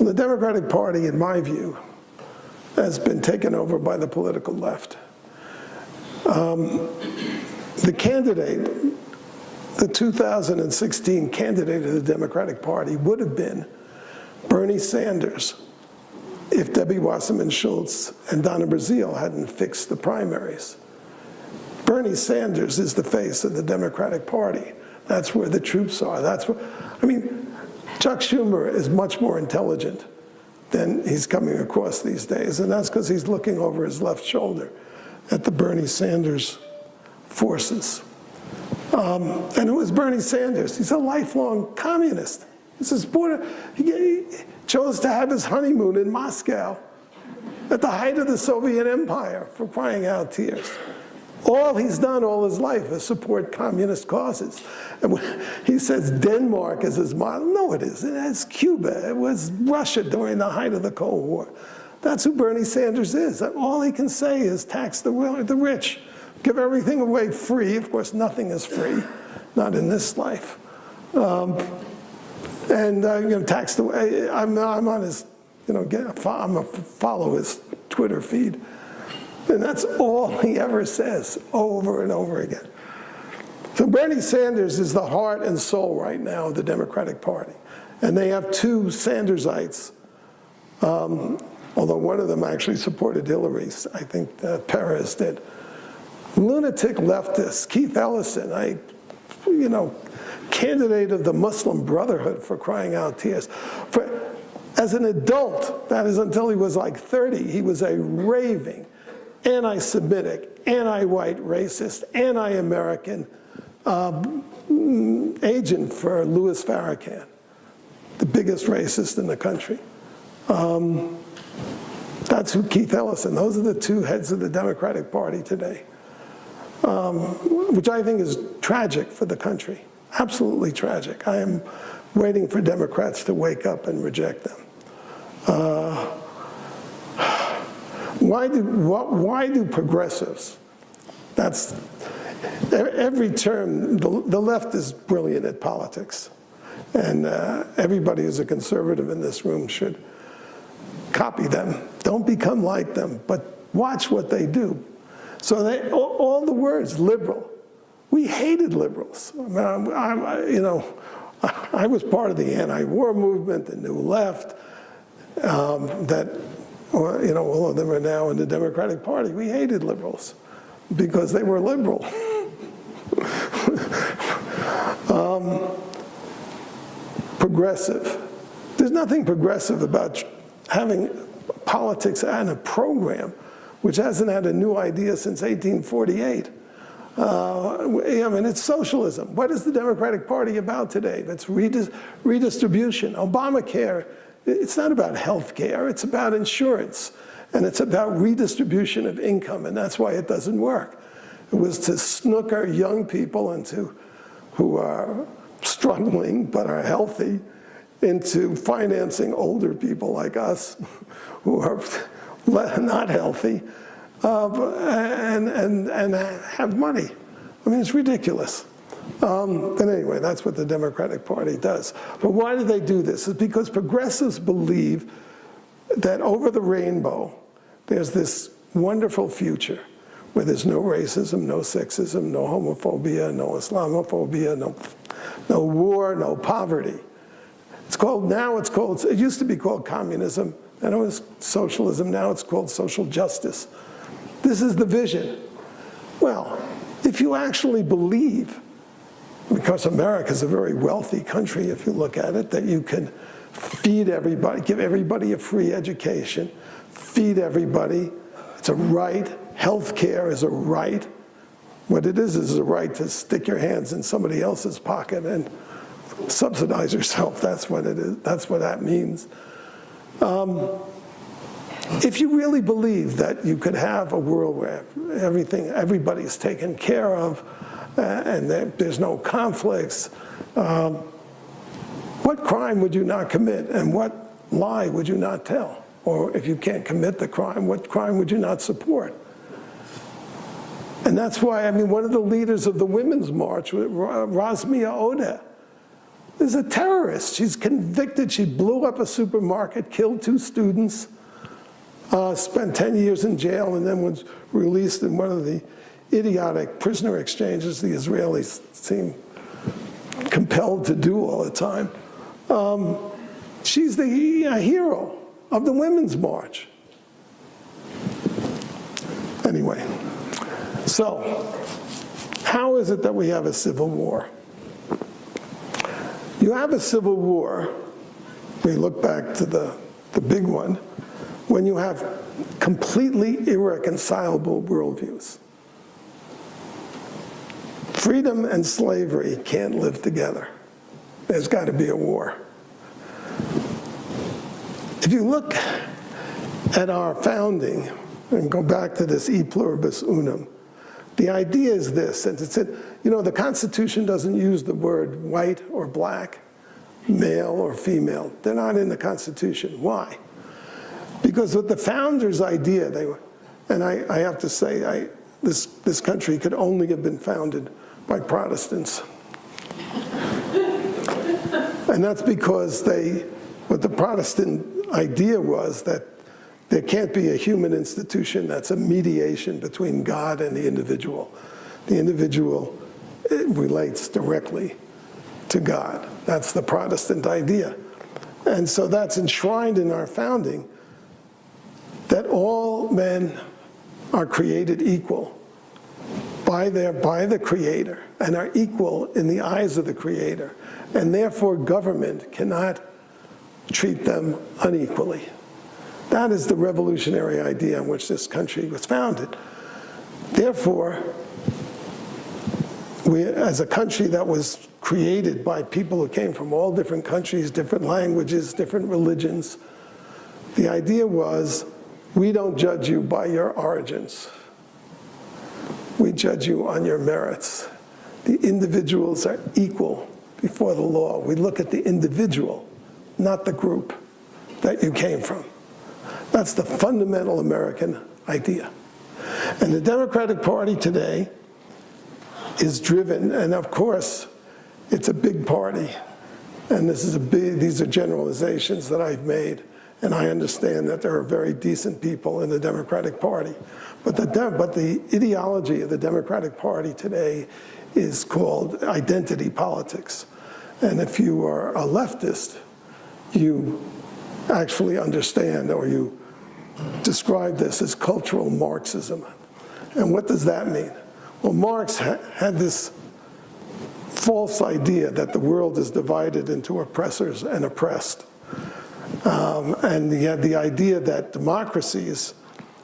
Well, the Democratic Party, in my view, has been taken over by the political left. The candidate, the 2016 candidate of the Democratic Party would have been Bernie Sanders if Debbie Wasserman Schultz and Donna Brazile hadn't fixed the primaries. Bernie Sanders is the face of the Democratic Party. That's where the troops are. That's where, I mean, Chuck Schumer is much more intelligent than he's coming across these days, and that's because he's looking over his left shoulder at the Bernie Sanders forces. And who is Bernie Sanders? He's a lifelong communist. He chose to have his honeymoon in Moscow at the height of the Soviet Empire, for crying out tears. All he's done all his life is support communist causes. And he says Denmark is his model. No, it isn't. It's Cuba. It was Russia during the height of the Cold War. That's who Bernie Sanders is. All he can say is tax the rich, give everything away free. Of course, nothing is free, not in this life. Tax the. I'm on his, I'm a follow his Twitter feed. And that's all he ever says over and over again. So Bernie Sanders is the heart and soul right now of the Democratic Party. And they have two Sandersites, although one of them actually supported Hillary. I think Perez did. Lunatic leftists, Keith Ellison, candidate of the Muslim Brotherhood, for crying out tears. As an adult, that is until he was like 30, he was a raving anti-Semitic, anti-white racist, anti-American agent for Louis Farrakhan, the biggest racist in the country. That's who Keith Ellison, those are the two heads of the Democratic Party today, which I think is tragic for the country, absolutely tragic. I am waiting for Democrats to wake up and reject them. Why do progressives, that's, every term, the left is brilliant at politics. And everybody who's a conservative in this room should copy them. Don't become like them, but watch what they do. So all the words, liberal, we hated liberals. I was part of the anti-war movement, the New Left, all of them are now in the Democratic Party. We hated liberals because they were liberal. Progressive. There's nothing progressive about having politics and a program which hasn't had a new idea since 1848. It's socialism. What is the Democratic Party about today? It's redistribution. Obamacare, it's not about health care, it's about insurance. And it's about redistribution of income, and that's why it doesn't work. It was to snooker young people who are struggling but are healthy into financing older people like us who are not healthy and have money. I mean, it's ridiculous. But anyway, that's what the Democratic Party does. But why do they do this? It's because progressives believe that over the rainbow, there's this wonderful future where there's no racism, no sexism, no homophobia, no Islamophobia, no war, no poverty. It used to be called communism, and it was socialism, now it's called social justice. This is the vision. Well, if you actually believe, because America's a very wealthy country if you look at it, that you can feed everybody, give everybody a free education, feed everybody, it's a right, health care is a right. What it is a right to stick your hands in somebody else's pocket and subsidize yourself, that's what it is, that's what that means. If you really believe that you could have a world where everybody's taken care of, and there's no conflicts, what crime would you not commit and what lie would you not tell? Or if you can't commit the crime, what crime would you not support? And that's why, one of the leaders of the Women's March, Rasmea Odeh, is a terrorist. She's convicted. She blew up a supermarket, killed 2 students, spent 10 years in jail, and then was released in one of the idiotic prisoner exchanges the Israelis seem compelled to do all the time. She's the hero of the Women's March. Anyway, so how is it that we have a civil war? You have a civil war, we look back to the big one, when you have completely irreconcilable worldviews. Freedom and slavery can't live together. There's got to be a war. If you look at our founding, and go back to this e pluribus unum, the idea is this, and it's, the Constitution doesn't use the word white or black, male or female. They're not in the Constitution. Why? Because with the founders' idea, they were, and I have to say, this country could only have been founded by Protestants. And that's because what the Protestant idea was that there can't be a human institution that's a mediation between God and the individual. The individual relates directly to God. That's the Protestant idea. And so that's enshrined in our founding, that all men are created equal by the Creator and are equal in the eyes of the Creator. And therefore government cannot treat them unequally. That is the revolutionary idea on which this country was founded. Therefore, we, as a country that was created by people who came from all different countries, different languages, different religions, the idea was, we don't judge you by your origins. We judge you on your merits. The individuals are equal before the law. We look at the individual, not the group that you came from. That's the fundamental American idea. And the Democratic Party today is driven, and of course, it's a big party. And these are generalizations that I've made, and I understand that there are very decent people in the Democratic Party. But the ideology of the Democratic Party today is called identity politics. And if you are a leftist, you actually understand, or you describe this as cultural Marxism. And what does that mean? Well, Marx had this false idea that the world is divided into oppressors and oppressed. And he had the idea that democracies,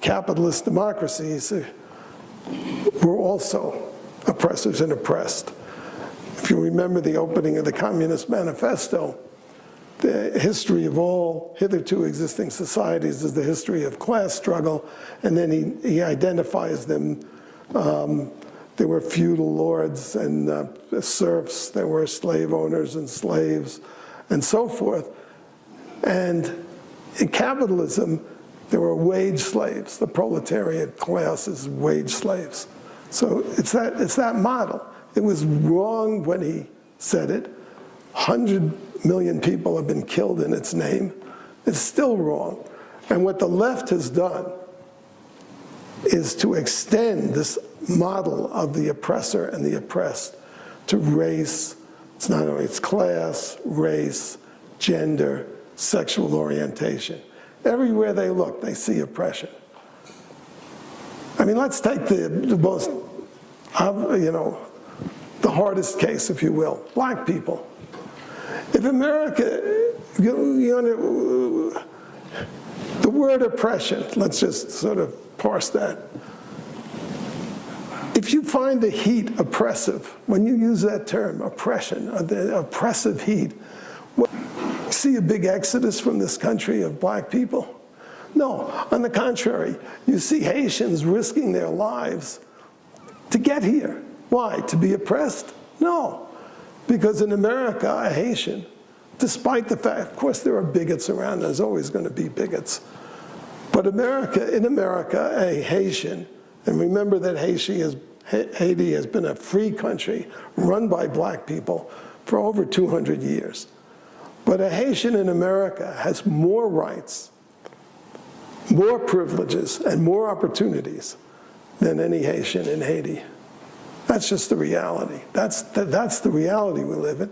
capitalist democracies, were also oppressors and oppressed. If you remember the opening of the Communist Manifesto, the history of all hitherto existing societies is the history of class struggle, and then he identifies them. There were feudal lords and serfs, there were slave owners and slaves, and so forth. And in capitalism, there were wage slaves. The proletariat class is wage slaves. So it's that model. It was wrong when he said it. 100 million people have been killed in its name. It's still wrong. And what the left has done is to extend this model of the oppressor and the oppressed to race. It's not only, it's class, race, gender, sexual orientation. Everywhere they look, they see oppression. I mean, let's take the most, the hardest case, if you will, black people. If America, the word oppression, let's just sort of parse that. If you find the heat oppressive, when you use that term, oppression, the oppressive heat, see a big exodus from this country of black people? No, on the contrary, you see Haitians risking their lives to get here. Why? To be oppressed? No, because in America, a Haitian, despite the fact, of course there are bigots around, there's always going to be bigots, but in America, a Haitian, and remember that Haiti has been a free country run by black people for over 200 years. But a Haitian in America has more rights, more privileges, and more opportunities than any Haitian in Haiti. That's just the reality. That's the reality we live in.